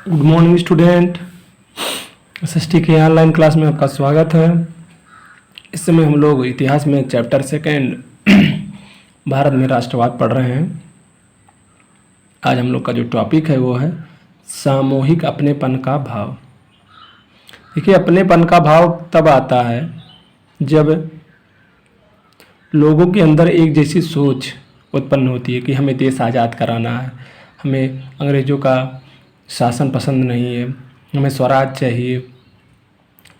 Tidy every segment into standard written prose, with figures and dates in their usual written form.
Good morning student. SST के online class में आपका स्वागत है। इस समय हम लोग इतिहास में चैप्टर सेकेंड भारत में राष्ट्रवाद पढ़ रहे हैं। आज हम लोग का जो टॉपिक है वो है सामूहिक अपनेपन का भाव। देखिए, अपनेपन का भाव तब आता है जब लोगों के अंदर एक जैसी सोच उत्पन्न होती है कि हमें देश आज़ाद कराना है, हमें अंग्रेज़ों का शासन पसंद नहीं है, हमें स्वराज चाहिए,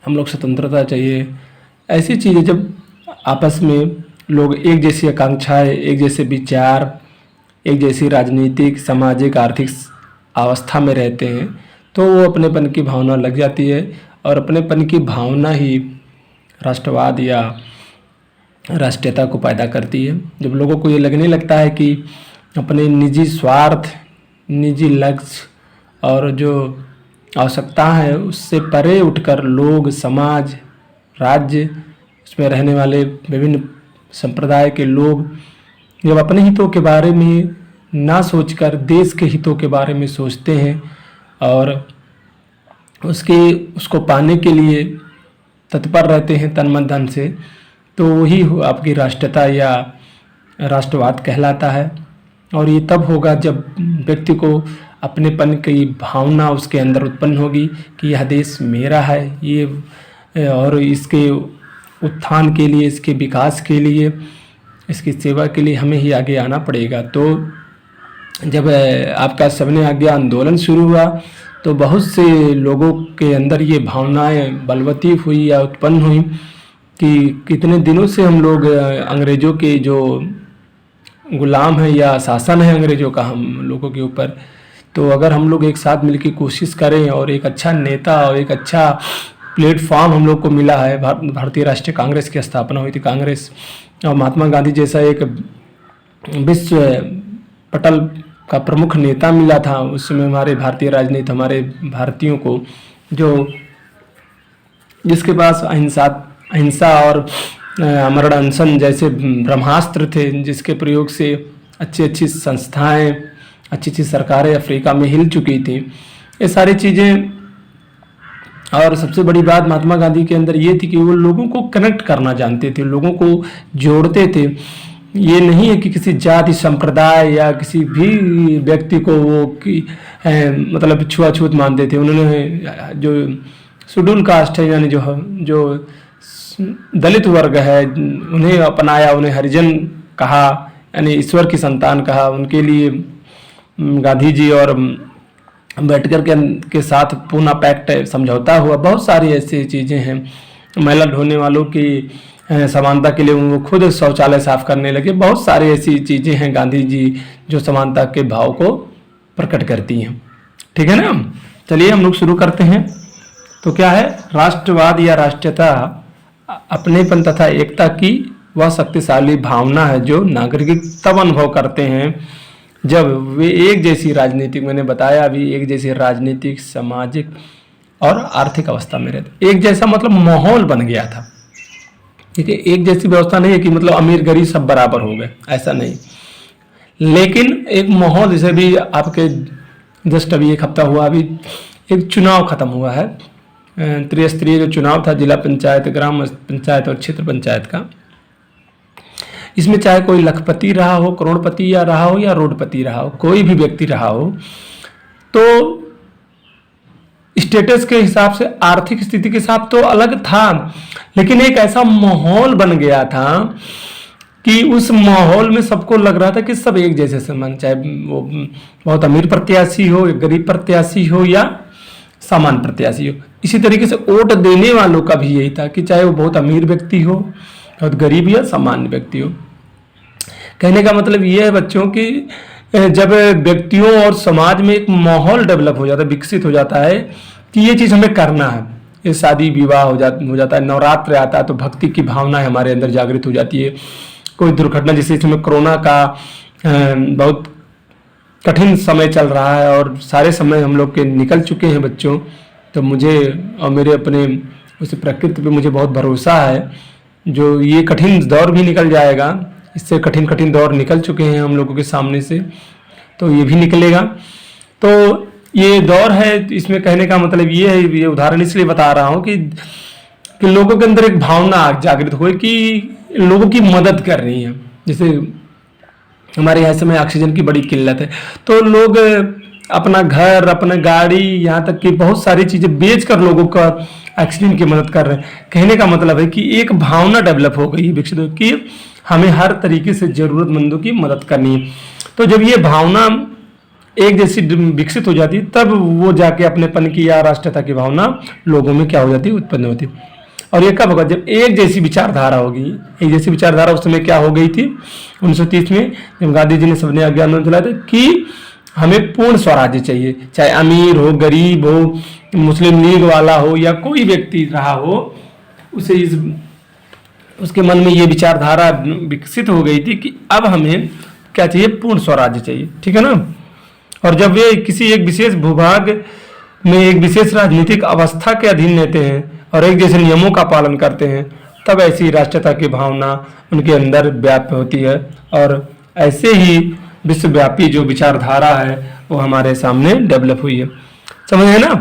हम लोग स्वतंत्रता चाहिए। ऐसी चीज़ें जब आपस में लोग एक जैसी आकांक्षाएं, एक जैसे विचार, एक जैसी राजनीतिक, सामाजिक, आर्थिक अवस्था में रहते हैं तो वो अपनेपन की भावना लग जाती है और अपनेपन की भावना ही राष्ट्रवाद या राष्ट्रीयता को पैदा करती है। जब लोगों को ये लगने लगता है कि अपने निजी स्वार्थ, निजी लक्ष्य और जो आवश्यकता है उससे परे उठकर लोग, समाज, राज्य, उसमें रहने वाले विभिन्न संप्रदाय के लोग जब अपने हितों के बारे में ना सोचकर देश के हितों के बारे में सोचते हैं और उसको पाने के लिए तत्पर रहते हैं तन मन धन से, तो वही आपकी राष्ट्रीयता या राष्ट्रवाद कहलाता है। और ये तब होगा जब व्यक्ति को अपनेपन की भावना उसके अंदर उत्पन्न होगी कि यह देश मेरा है, ये और इसके उत्थान के लिए, इसके विकास के लिए, इसकी सेवा के लिए हमें ही आगे आना पड़ेगा। तो जब आपका सबने आज्ञा आंदोलन शुरू हुआ तो बहुत से लोगों के अंदर ये भावनाएं बलवती हुई या उत्पन्न हुई कि कितने दिनों से हम लोग अंग्रेज़ों के जो गुलाम है या शासन है अंग्रेज़ों का हम लोगों के ऊपर, तो अगर हम लोग एक साथ मिलकर कोशिश करें और एक अच्छा नेता और एक अच्छा प्लेटफॉर्म हम लोग को मिला है, भारतीय राष्ट्रीय कांग्रेस की स्थापना हुई थी। कांग्रेस और महात्मा गांधी जैसा एक विश्व पटल का प्रमुख नेता मिला था उस समय हमारे भारतीय राजनीति, हमारे भारतीयों को, जो जिसके पास अहिंसा और अमरण अनशन जैसे ब्रह्मास्त्र थे, जिसके प्रयोग से अच्छी अच्छी संस्थाएं, अच्छी अच्छी सरकारें अफ्रीका में हिल चुकी थी। ये सारी चीज़ें, और सबसे बड़ी बात महात्मा गांधी के अंदर ये थी कि वो लोगों को कनेक्ट करना जानते थे, लोगों को जोड़ते थे। ये नहीं है कि किसी जाति, संप्रदाय या किसी भी व्यक्ति को वो मतलब छुआछूत मानते थे। उन्होंने जो शेड्यूल कास्ट है यानी जो दलित वर्ग है उन्हें अपनाया, उन्हें हरिजन कहा, यानी ईश्वर की संतान कहा। उनके लिए गांधी जी और अम्बेडकर के साथ पूना पैक्ट समझौता हुआ। बहुत सारी ऐसी चीज़ें हैं। महिला ढोने वालों की समानता के लिए वो खुद शौचालय साफ करने लगे। बहुत सारी ऐसी चीज़ें हैं गांधी जी जो समानता के भाव को प्रकट करती हैं। ठीक है ना। चलिए हम लोग शुरू करते हैं। तो क्या है राष्ट्रवाद या राष्ट्रीयता? अपनेपन तथा एकता की वह शक्तिशाली भावना है जो नागरिक तब अनुभव करते हैं जब वे एक जैसी राजनीतिक, मैंने बताया अभी, एक जैसी राजनीतिक, सामाजिक और आर्थिक अवस्था में रहते। एक जैसा मतलब माहौल बन गया था। ठीक है, एक जैसी व्यवस्था नहीं है कि मतलब अमीर गरीब सब बराबर हो गए, ऐसा नहीं। लेकिन एक माहौल, जैसे भी आपके जस्ट अभी एक हफ्ता हुआ, अभी एक चुनाव खत्म हुआ है, त्रिस्तरीय जो चुनाव था, जिला पंचायत, ग्राम पंचायत और क्षेत्र पंचायत का। इसमें चाहे कोई लखपति रहा हो, करोड़पति या रहा हो या रोडपति रहा हो, कोई भी व्यक्ति रहा हो, तो स्टेटस के हिसाब से, आर्थिक स्थिति के हिसाब तो अलग था, लेकिन एक ऐसा माहौल बन गया था कि उस माहौल में सबको लग रहा था कि सब एक जैसे समान, चाहे वो बहुत अमीर प्रत्याशी हो, गरीब प्रत्याशी हो या सामान्य प्रत्याशी हो। इसी तरीके से वोट देने वालों का भी यही था कि चाहे वो बहुत अमीर व्यक्ति हो, बहुत गरीब या सामान्य व्यक्ति हो। कहने का मतलब ये है बच्चों कि जब व्यक्तियों और समाज में एक माहौल डेवलप हो जाता है, विकसित हो जाता है कि ये चीज़ हमें करना है, ये शादी विवाह हो जाता है, नवरात्र आता है तो भक्ति की भावना हमारे अंदर जागृत हो जाती है। कोई दुर्घटना, जैसे इसमें कोरोना का बहुत कठिन समय चल रहा है और सारे समय हम लोग के निकल चुके हैं बच्चों, तो मुझे और मेरे अपने उस प्रकृति पे मुझे बहुत भरोसा है जो ये कठिन दौर भी निकल जाएगा। इससे कठिन दौर निकल चुके हैं हम लोगों के सामने से, तो ये भी निकलेगा। तो ये दौर है, इसमें कहने का मतलब ये है, ये उदाहरण इसलिए बता रहा हूँ कि लोगों के अंदर एक भावना जागृत हो कि लोगों की मदद कर रही है। जैसे हमारे यहाँ समय ऑक्सीजन की बड़ी किल्लत है, तो लोग अपना घर, अपना गाड़ी, यहाँ तक कि बहुत सारी चीज़ें बेच कर लोगों का ऑक्सीजन की मदद कर रहे हैं। कहने का मतलब है कि एक भावना डेवलप हो गई है, विकसित हो कि हमें हर तरीके से ज़रूरतमंदों की मदद करनी है। तो जब ये भावना एक जैसी विकसित हो जाती है, तब वो जाके अपनेपन की या राष्ट्रीयता की भावना लोगों में क्या हो जाती है, उत्पन्न होती है। और ये कब होगा, जब एक जैसी विचारधारा होगी। एक जैसी विचारधारा उस समय क्या हो गई थी 1930 में, जब गांधी जी ने सबने आज्ञा आंदोलन चलाया था कि हमें पूर्ण स्वराज्य चाहिए, चाहे अमीर हो, गरीब हो, मुस्लिम लीग वाला हो या कोई व्यक्ति रहा हो, उसे उसके मन में ये विचारधारा विकसित हो गई थी कि अब हमें क्या चाहिए, पूर्ण स्वराज्य चाहिए। ठीक है ना। और जब वे किसी एक विशेष भूभाग में एक विशेष राजनीतिक अवस्था के अधीन रहते हैं और एक जैसे नियमों का पालन करते हैं, तब ऐसी राष्ट्रीयता की भावना उनके अंदर व्याप्त होती है। और ऐसे ही विश्वव्यापी जो विचारधारा है वो हमारे सामने डेवलप हुई है। समझ है ना।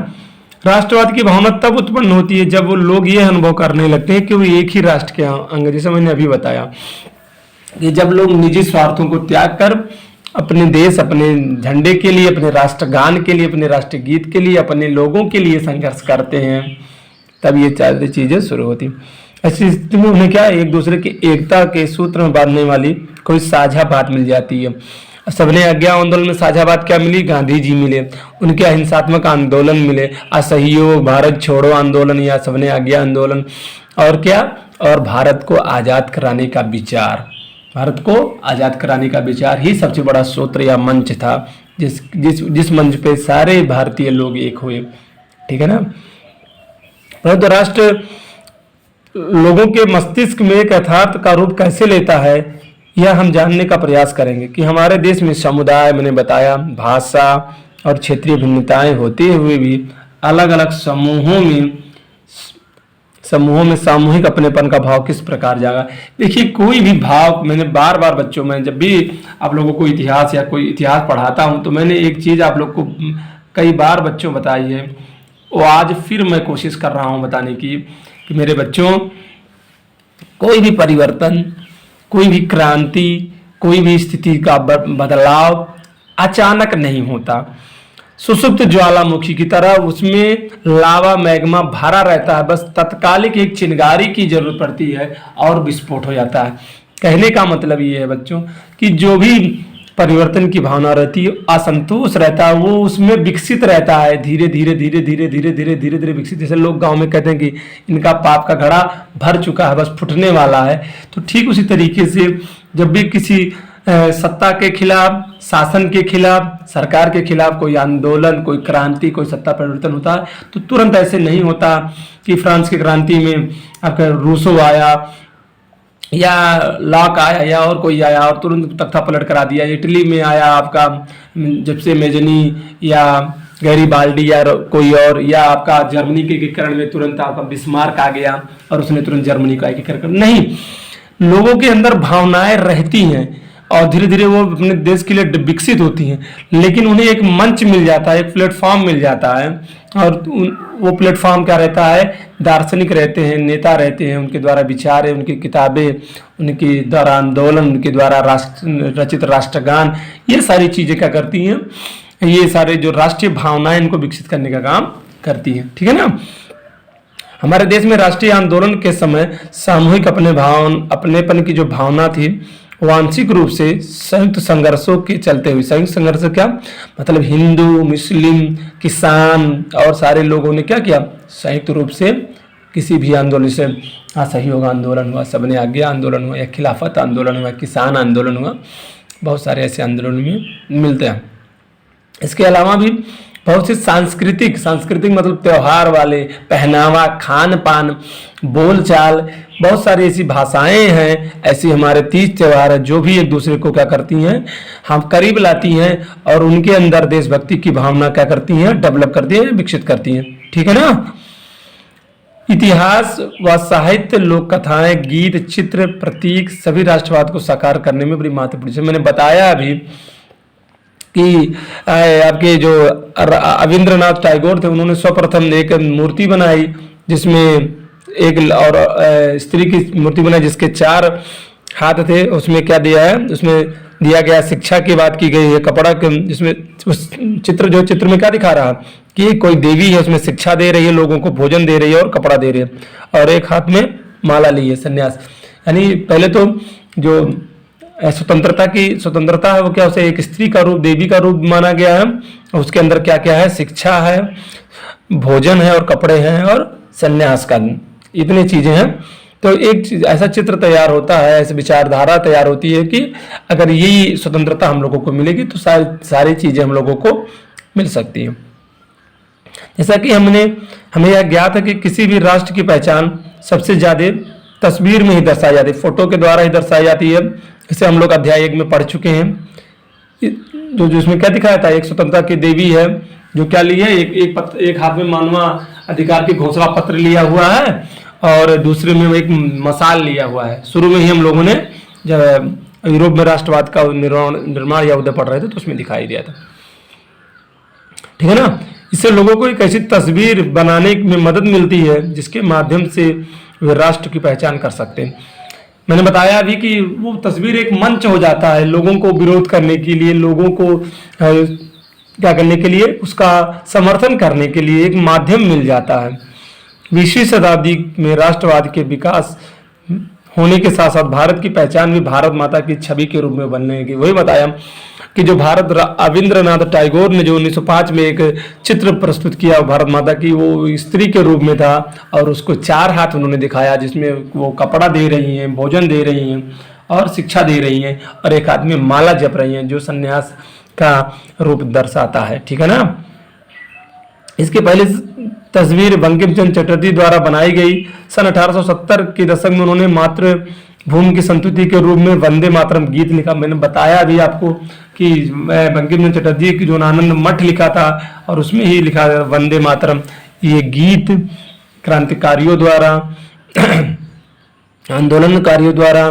राष्ट्रवाद की भावना तब उत्पन्न होती है जब वो लोग ये अनुभव करने लगते हैं कि वो एक ही राष्ट्र के अंग, जैसे मैंने अभी बताया कि जब लोग निजी स्वार्थों को त्याग कर अपने देश, अपने झंडे के लिए, अपने राष्ट्रगान के लिए, अपने राष्ट्रीय गीत के लिए, अपने लोगों के लिए संघर्ष करते हैं, तब ये सारी चीजें शुरू होती। ऐसी स्थिति में उन्हें क्या, एक दूसरे की एकता के सूत्र में बांधने वाली कोई साझा बात मिल जाती है। सबने आज्ञा आंदोलन में साझा बात क्या मिली, गांधी जी मिले, उनके अहिंसात्मक आंदोलन मिले, असहयोग, भारत छोड़ो आंदोलन या सबने आज्ञा आंदोलन, और क्या, और भारत को आजाद कराने का विचार। भारत को आजाद कराने का विचार ही सबसे बड़ा सूत्र या मंच था, जिस मंच पे सारे भारतीय लोग एक हुए। ठीक है ना। परंतु राष्ट्र लोगों के मस्तिष्क में एक यथार्थ का रूप कैसे लेता है, यह हम जानने का प्रयास करेंगे कि हमारे देश में समुदाय, मैंने बताया, भाषा और क्षेत्रीय भिन्नताएं होते हुए भी अलग अलग समूहों में सामूहिक अपनेपन का भाव किस प्रकार जागा। देखिए, कोई भी भाव, मैंने बार बार बच्चों में जब भी आप लोगों को इतिहास या कोई इतिहास पढ़ाता हूं, तो मैंने एक चीज़ आप लोग को कई बार बच्चों बताई है, वो आज फिर मैं कोशिश कर रहा हूं बताने की कि मेरे बच्चों, कोई भी परिवर्तन, कोई भी क्रांति, कोई भी स्थिति का बदलाव अचानक नहीं होता। सुसुप्त ज्वालामुखी की तरह उसमें लावा मैग्मा भरा रहता है, बस तत्कालिक एक चिंगारी की जरूरत पड़ती है और विस्फोट हो जाता है। कहने का मतलब ये है बच्चों कि जो भी परिवर्तन की भावना रहती है, असंतोष रहता है, वो उसमें विकसित रहता है, धीरे धीरे धीरे धीरे धीरे धीरे धीरे धीरे विकसित। जैसे लोग गांव में कहते हैं कि इनका पाप का घड़ा भर चुका है, बस फूटने वाला है। तो ठीक उसी तरीके से जब भी किसी सत्ता के खिलाफ, शासन के खिलाफ, सरकार के खिलाफ कोई आंदोलन, कोई क्रांति, कोई सत्ता परिवर्तन होता है, तो तुरंत ऐसे नहीं होता कि फ्रांस की क्रांति में आपका रूसो आया या लॉक आया या और कोई आया और तुरंत तख्ता पलट करा दिया। इटली में आया आपका जब से मेजनी या गैरीबाल्डी या कोई और, या आपका जर्मनी के एकीकरण में तुरंत आपका बिस्मार्क आ गया और उसने तुरंत जर्मनी का एकीकरण कर। नहीं, लोगों के अंदर भावनाएं रहती हैं और धीरे धीरे वो अपने देश के लिए विकसित होती हैं, लेकिन उन्हें एक मंच मिल जाता है, एक प्लेटफॉर्म मिल जाता है। और वो प्लेटफॉर्म क्या रहता है, दार्शनिक रहते हैं, नेता रहते हैं, उनके द्वारा विचार है, उनकी किताबें, उनके द्वारा आंदोलन, उनके द्वारा रचित राष्ट्रगान, ये सारी चीज़ें क्या करती हैं, ये सारे जो राष्ट्रीय भावनाएं इनको विकसित करने का काम करती हैं। ठीक है ना। हमारे देश में राष्ट्रीय आंदोलन के समय सामूहिक अपनेपन की जो भावना थी, वांशिक रूप से संयुक्त संघर्षों के चलते हुए, संयुक्त संघर्ष क्या मतलब, हिंदू, मुस्लिम, किसान और सारे लोगों ने क्या किया, संयुक्त रूप से किसी भी आंदोलन से, असहयोग आंदोलन हुआ, सबने आज्ञा आंदोलन हुआ, या खिलाफत आंदोलन हुआ, किसान आंदोलन हुआ, बहुत सारे ऐसे आंदोलन में मिलते हैं। इसके अलावा भी बहुत से सांस्कृतिक मतलब त्योहार वाले, पहनावा, खान पान, बोलचाल, बहुत सारी ऐसी भाषाएं हैं, ऐसी हमारे 30 त्योहार है जो भी एक दूसरे को क्या करती हैं, हम करीब लाती हैं और उनके अंदर देशभक्ति की भावना क्या करती हैं, डेवलप करती हैं, विकसित करती हैं। ठीक है ना। इतिहास व साहित्य, लोक कथाएं, गीत, चित्र, प्रतीक सभी राष्ट्रवाद को साकार करने में बड़ी महत्वपूर्ण है। मैंने बताया अभी कि आपके जो रविंद्रनाथ टैगोर थे, उन्होंने सर्वप्रथम एक मूर्ति बनाई जिसमें एक और स्त्री की मूर्ति बनाई जिसके 4 हाथ थे। उसमें क्या दिया है, उसमें दिया गया शिक्षा की बात की गई है। कपड़ा के जिसमें उस चित्र में क्या दिखा रहा कि कोई देवी है, उसमें शिक्षा दे रही है, लोगों को भोजन दे रही है और कपड़ा दे रही है, और एक हाथ में माला ली है, संन्यास। यानी पहले तो जो स्वतंत्रता है वो क्या, उसे एक स्त्री का रूप, देवी का रूप माना गया है। उसके अंदर क्या क्या है, शिक्षा है, भोजन है और कपड़े हैं और संन्यास का, इतनी चीजें हैं। तो एक ऐसा चित्र तैयार होता है, ऐसी विचारधारा तैयार होती है कि अगर यही स्वतंत्रता हम लोगों को मिलेगी तो सारी चीजें हम लोगों को मिल सकती है। जैसा कि हमें यह ज्ञात है कि किसी भी राष्ट्र की पहचान सबसे ज्यादा तस्वीर में ही दर्शाई जाती है, फोटो के द्वारा ही दर्शाई जाती है। इसे हम लोग अध्याय 1 में पढ़ चुके हैं। जो जिसमें क्या दिखाया था, एक स्वतंत्रता की देवी है जो क्या ली है, एक हाथ में मानवा अधिकार की घोषणा पत्र लिया हुआ है और दूसरे में एक मसाल लिया हुआ है। शुरू में ही हम लोगों ने जब यूरोप में राष्ट्रवाद का निर्माण या उदय पढ़ रहे थे तो उसमें दिखाई दिया था, ठीक है ना। इससे लोगों को एक ऐसी तस्वीर बनाने में मदद मिलती है जिसके माध्यम से वे राष्ट्र की पहचान कर सकते हैं। मैंने बताया अभी कि वो तस्वीर एक मंच हो जाता है लोगों को विरोध करने के लिए, लोगों को क्या करने के लिए, उसका समर्थन करने के लिए एक माध्यम मिल जाता है। 20वीं शताब्दी में राष्ट्रवाद के विकास होने के साथ साथ भारत की पहचान भी भारत माता की छवि के रूप में बनने लगी। वही बताया कि जो रविंद्रनाथ टैगोर ने जो 1905 में एक चित्र प्रस्तुत किया भारत माता की, वो स्त्री के रूप में था और उसको 4 हाथ उन्होंने दिखाया जिसमें वो कपड़ा दे रही हैं, भोजन दे रही हैं और शिक्षा दे रही हैं, और एक हाथ में माला जप रही हैं जो संन्यास का रूप दर्शाता है, ठीक है ना। इसके पहले तस्वीर बंकिम चंद्र चटर्जी द्वारा बनाई गई। सन 1870 के दशक में उन्होंने मातृभूमि की संतुति के रूप में वंदे मातरम गीत लिखा। मैंने बताया अभी आपको कि बंकिम चंद्र चटर्जी की जो आनंद मठ लिखा था और उसमें ही लिखा वंदे मातरम। ये गीत क्रांतिकारियों द्वारा आंदोलनकारियों द्वारा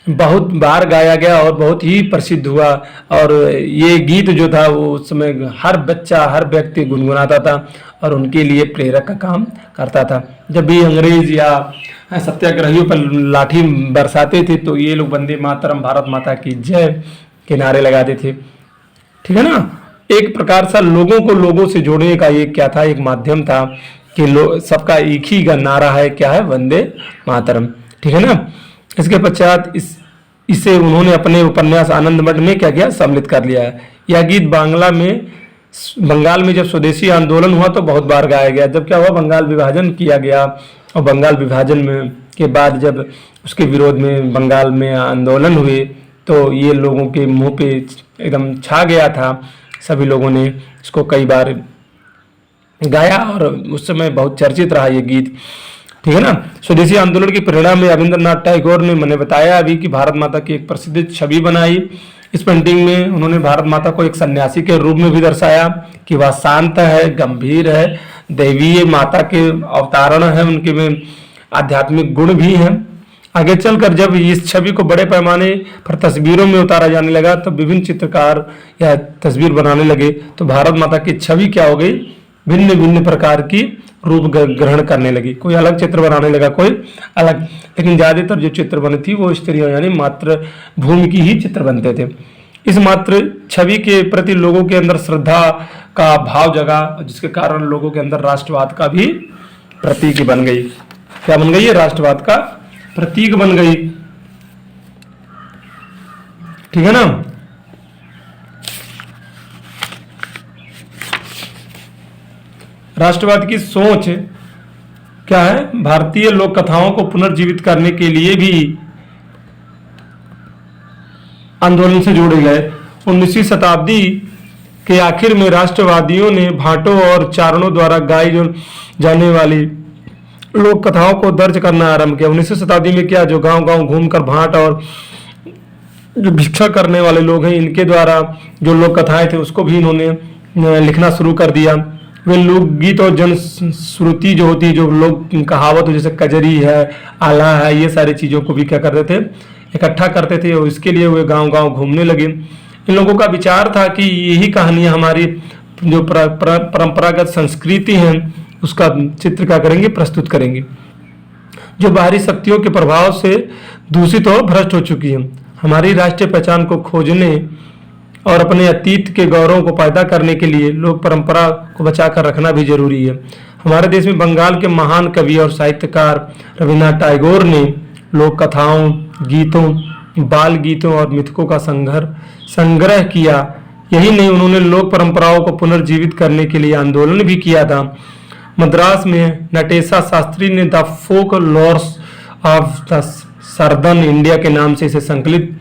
बहुत बार गाया गया और बहुत ही प्रसिद्ध हुआ, और ये गीत जो था वो उस समय हर बच्चा, हर व्यक्ति गुनगुनाता था और उनके लिए प्रेरक का काम करता था। जब भी अंग्रेज या सत्याग्रहियों पर लाठी बरसाते थे तो ये लोग वंदे मातरम, भारत माता की जय के नारे लगाते थे, ठीक है ना। एक प्रकार से लोगों को लोगों से जोड़ने का ये क्या था, एक माध्यम था कि सबका एक ही नारा है, क्या है, वंदे मातरम, ठीक है ना। इसके पश्चात इसे उन्होंने अपने उपन्यास आनंद मठ में क्या किया, सम्मिलित कर लिया है। यह गीत बंगाल में जब स्वदेशी आंदोलन हुआ तो बहुत बार गाया गया। जब क्या हुआ, बंगाल विभाजन किया गया और बंगाल विभाजन में के बाद जब उसके विरोध में बंगाल में आंदोलन हुए तो ये लोगों के मुंह पे एकदम छा गया था। सभी लोगों ने इसको कई बार गाया और उस समय बहुत चर्चित रहा ये गीत, ठीक है ना। स्वदेशी आंदोलन की प्रेरणा में रविंद्रनाथ टैगोर ने, मैंने बताया अभी, कि भारत माता की एक प्रसिद्ध छवि बनाई। इस पेंटिंग में उन्होंने भारत माता को एक सन्यासी के रूप में भी दर्शाया कि वह शांत है, गंभीर है, दैवीय माता के अवतारण है, उनके में आध्यात्मिक गुण भी हैं। आगे चलकर जब इस छवि को बड़े पैमाने पर तस्वीरों में उतारा जाने लगा तो विभिन्न चित्रकार या तस्वीर बनाने लगे तो भारत माता की छवि क्या हो गई, भिन्न भिन्न प्रकार की रूप ग्रहण करने लगी। कोई अलग चित्र बनाने लगा, कोई अलग, लेकिन ज्यादातर जो चित्र बनी थी वो स्त्रियों यानी मातृभूमि की ही चित्र बनते थे। इस मातृ छवि के प्रति लोगों के अंदर श्रद्धा का भाव जगा, जिसके कारण लोगों के अंदर राष्ट्रवाद का भी प्रतीक बन गई। क्या बन गई है, राष्ट्रवाद का प्रतीक बन गई, ठीक है ना। राष्ट्रवाद की सोच क्या है, भारतीय लोक कथाओं को पुनर्जीवित करने के लिए भी आंदोलन से जोड़े गए। 19वीं शताब्दी के आखिर में राष्ट्रवादियों ने भाटों और चारणों द्वारा गाई जाने वाली लोक कथाओं को दर्ज करना आरंभ किया। 19वीं शताब्दी में क्या, जो गांव गांव घूमकर भाट और जो भिक्षा करने वाले लोग हैं इनके द्वारा जो लोक कथाएं थे उसको भी इन्होंने लिखना शुरू कर दिया। वे लोकगीत और जन श्रुति जो होती है, जो लोग कहावत जैसे कजरी है, आला है, ये सारी चीज़ों को भी क्या करते थे, इकट्ठा करते थे और इसके लिए वे गांव गांव घूमने लगे। इन लोगों का विचार था कि यही कहानियां हमारी जो परंपरागत संस्कृति है उसका चित्र क्या करेंगे, प्रस्तुत करेंगे, जो बाहरी शक्तियों के प्रभाव से दूषित और भ्रष्ट हो चुकी है। हमारी राष्ट्रीय पहचान को खोजने और अपने अतीत के गौरव को पैदा करने के लिए लोक परंपरा को बचाकर रखना भी जरूरी है। हमारे देश में बंगाल के महान कवि और साहित्यकार रविन्द्रनाथ टैगोर ने लोक कथाओं, गीतों, बाल गीतों और मिथकों का संग्रह किया। यही नहीं, उन्होंने लोक परंपराओं को पुनर्जीवित करने के लिए आंदोलन भी किया था। मद्रास में नटेशा शास्त्री ने the folklores of the southern India के नाम से इसे संकलित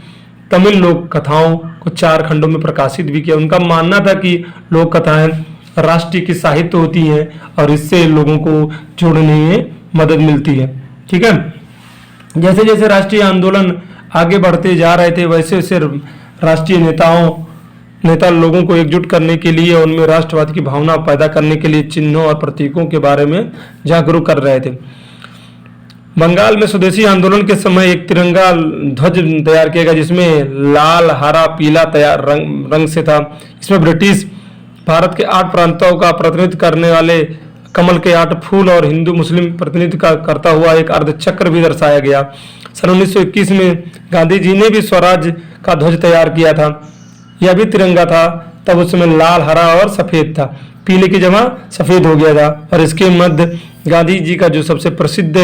तमिल लोक कथाओं को 4 खंडों में प्रकाशित भी किया। उनका मानना था कि लोक कथाएं राष्ट्र की साहित्य होती हैं और इससे लोगों को जोड़ने में मदद मिलती है। ठीक है, जैसे जैसे राष्ट्रीय आंदोलन आगे बढ़ते जा रहे थे वैसे वैसे राष्ट्रीय नेता लोगों को एकजुट करने के लिए, उनमें राष्ट्रवाद की भावना पैदा करने के लिए चिन्हों और प्रतीकों के बारे में जागरूक कर रहे थे। बंगाल में स्वदेशी आंदोलन के समय एक तिरंगा ध्वज तैयार किया गया जिसमें लाल, हरा, पीला तैयार रंग से था। इसमें ब्रिटिश भारत के 8 प्रांतों का प्रतिनिधित्व करने वाले कमल के 8 फूल और हिंदू मुस्लिम प्रतिनिधित्व का करता हुआ एक अर्धचक्र भी दर्शाया गया। सन 1921 में गांधी जी ने भी स्वराज का ध्वज तैयार किया था। यह भी तिरंगा था, तब उस समय लाल, हरा और सफेद था, पीले की जगह सफेद हो गया था। और इसके मध्य गांधी जी का जो सबसे प्रसिद्ध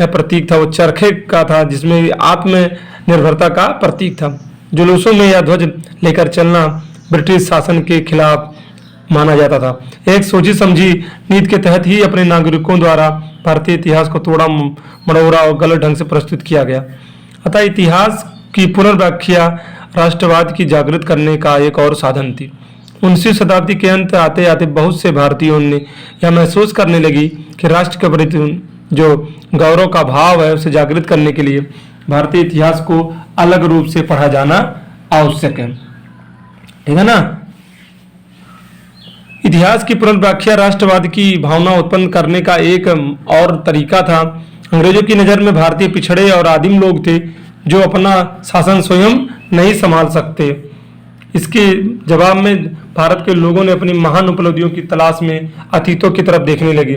प्रतीक था वो चरखे का था, जिसमें आत्मनिर्भरता का प्रतीक था। जुलूसों में यह ध्वज लेकर चलना ब्रिटिश शासन के खिलाफ माना जाता था। एक सोची समझी नीति के तहत ही अपने नागरिकों द्वारा भारतीय इतिहास को तोड़ा मड़ोड़ा और गलत ढंग से प्रस्तुत किया गया। अतः इतिहास की पुनर्व्याख्या राष्ट्रवाद की जागृत करने का एक और साधन थी। 19वीं शताब्दी के अंत आते आते बहुत से भारतीयों ने यह महसूस करने लगी कि राष्ट्र के प्रति जो गौरव का भाव है उसे जागृत करने के लिए भारतीय इतिहास को अलग रूप से पढ़ा जाना आवश्यक है। ठीक है ना। इतिहास की पुनर्व्याख्या राष्ट्रवाद की भावना उत्पन्न करने का एक और तरीका था। अंग्रेजों की नजर में भारतीय पिछड़े और आदिम लोग थे जो अपना शासन स्वयं नहीं संभाल सकते। इसके जवाब में भारत के लोगों ने अपनी महान उपलब्धियों की तलाश में अतीतों की तरफ देखने लगे।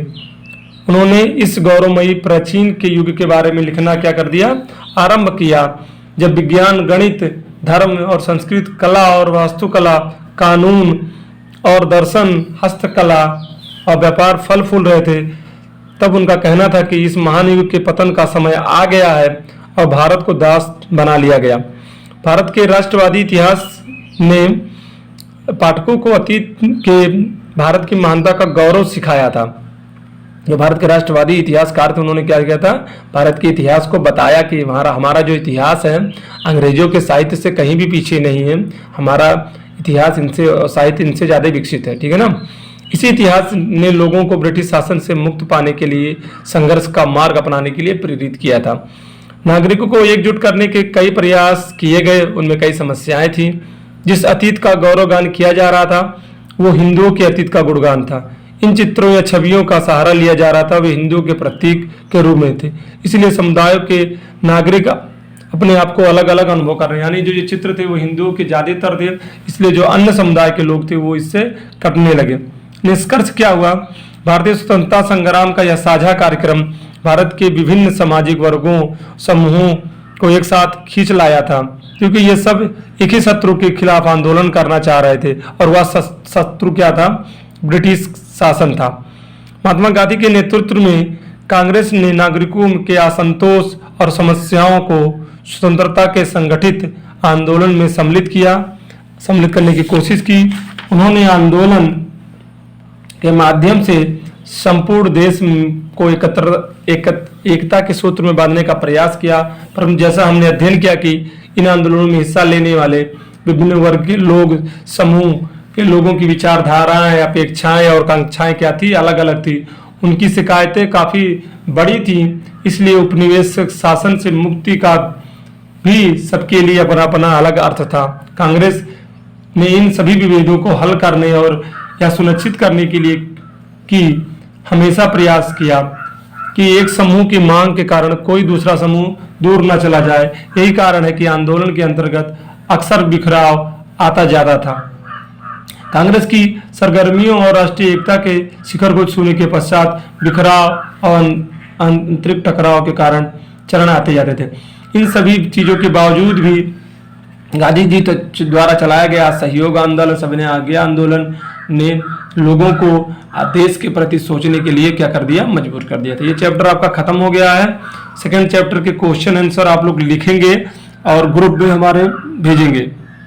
उन्होंने इस गौरवमयी प्राचीन के युग के बारे में लिखना क्या कर दिया, आरंभ किया। जब विज्ञान, गणित, धर्म और संस्कृत, कला और वास्तुकला, कानून और दर्शन, हस्तकला और व्यापार फल फूल रहे थे, तब उनका कहना था कि इस महान युग के पतन का समय आ गया है और भारत को दास बना लिया गया। भारत के राष्ट्रवादी इतिहास ने पाठकों को अतीत के भारत की महानता का गौरव सिखाया था। जो भारत के राष्ट्रवादी इतिहासकार थे उन्होंने क्या किया था, भारत के इतिहास को बताया कि हमारा जो इतिहास है अंग्रेजों के साहित्य से कहीं भी पीछे नहीं है। हमारा इतिहास इनसे, साहित्य इनसे ज़्यादा विकसित है। ठीक है ना। इसी इतिहास ने लोगों को ब्रिटिश शासन से मुक्त पाने के लिए संघर्ष का मार्ग अपनाने के लिए प्रेरित किया था। नागरिकों को एकजुट करने के कई प्रयास किए गए, उनमें कई समस्याएं थी। जिस अतीत का गौरवगान किया जा रहा था वो हिंदुओं के अतीत का गुणगान था। इन चित्रों या छवियों का सहारा लिया जा रहा था, वे हिंदुओं के प्रतीक के रूप में थे। इसलिए समुदायों के नागरिक अपने आप को अलग अलग अनुभव कर रहे हैं। यानी जो ये चित्र थे वो हिंदुओं के ज्यादातर थे, इसलिए जो अन्य समुदाय के लोग थे वो इससे कटने लगे। निष्कर्ष क्या हुआ, भारतीय स्वतंत्रता संग्राम का यह साझा कार्यक्रम भारत के विभिन्न सामाजिक वर्गों, समूहों को एक साथ खींच लाया था, क्योंकि ये सब एक ही शत्रु के खिलाफ आंदोलन करना चाह रहे थे और वह शत्रु क्या था, ब्रिटिश शासन था। महात्मा गांधी के नेतृत्व में कांग्रेस ने नागरिकों के असंतोष और समस्याओं को स्वतंत्रता के संगठित आंदोलन में सम्मिलित करने की कोशिश की। उन्होंने आंदोलन के माध्यम से संपूर्ण देश को एकता के सूत्र में बांधने का प्रयास किया। पर जैसा हमने अध्ययन किया कि इन आंदोलनों में हिस्सा लेने वाले विभिन्न वर्ग के लोग, समूह के लोगों की विचारधाराएं, अपेक्षाएं और आकांक्षाएं क्या थी, अलग अलग थी। उनकी शिकायतें काफी बड़ी थी, इसलिए उपनिवेश शासन से मुक्ति का भी सबके लिए अपना अपना अलग अर्थ था। कांग्रेस ने इन सभी विभेदों को हल करने और या सुनिश्चित करने के लिए कि हमेशा प्रयास किया कि एक समूह की मांग के कारण कोई दूसरा समूह दूर न चला जाए। यही कारण है कि आंदोलन के अंतर्गत अक्सर बिखराव, आता जाता था। कांग्रेस की सरगर्मियों और राष्ट्रीय एकता के शिखर को छूने के पश्चात बिखराव और आंतरिक टकराव के कारण चरण आते जाते थे। इन सभी चीजों के बावजूद भी गांधी जी द्वारा चलाया गया सहयोग आंदोलन, सविनय आज्ञा आंदोलन ने लोगों को देश के प्रति सोचने के लिए क्या कर दिया, मजबूर कर दिया था। ये चैप्टर आपका खत्म हो गया है। सेकंड चैप्टर के क्वेश्चन आंसर आप लोग लिखेंगे और ग्रुप में हमारे भेजेंगे।